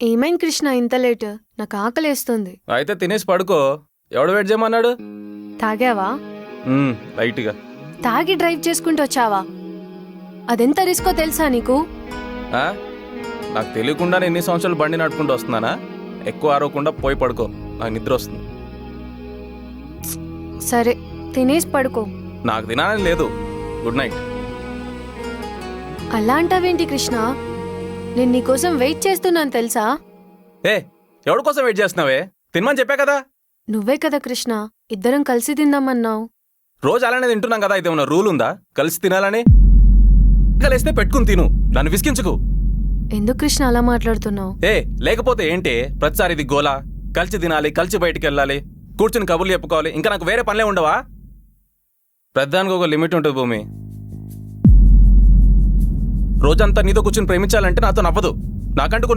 ఏమైంది కృష్ణ ఇంత లేట్? నాకు ఆకలేస్తుంది. అయితే తినేసి పడుకో. ఎవడు వెయిట్ చేయమన్నాడు? తాగావా? లైట్గా తాగి డ్రైవ్ చేసుకుంటూ వచ్చావా? అదెంత రిస్కో తెలుసా నీకు? ఆ? నాకు తెలియకుండా ఎన్ని సంవత్సరాలు బండి నడుపుకుంటూ వస్తున్నానా? ఎక్కువ ఆరోకుండా పోయి పడుకో, నాకు నిద్ర వస్తుంది. సరే తినేసి పడుకో. నాకు తినాలని లేదు. Good night. అలా అంటావేంటి కృష్ణ? నేను నీకోసం వెయిట్ చేస్తున్నాను తెలుసా? ఏ ఎవరి కోసం వెయిట్ చేస్తున్నావే? తినమని చెప్పా కదా. నువ్వే కదా కృష్ణ ఇద్దరం కలిసి తిందామన్నావు. రోజు అలానే తింటున్నాం కదా, అయితే ఏమన్నా రూల్ ఉందా కలిసి తినాలని? కలిస్తే పెట్టుకుని తిను, నన్ను విసిగించుకు. ఎందుకు కృష్ణ అలా మాట్లాడుతున్నావు? ఏ లేకపోతే ఏంటి ప్రతిసారి ఇది గోలా? కలిసి తినాలి, కలిసి బయటికి వెళ్ళాలి, కూర్చుని కబుర్లు చెప్పుకోవాలి, ఇంకా నాకు వేరే పనులే ఉండవా? ప్రధానికి ఒక లిమిట్ ఉంటుంది భూమి. రోజంతా నీతో కూర్చుని ప్రేమించాలంటే నాతో నవ్వదు. నాకంటూ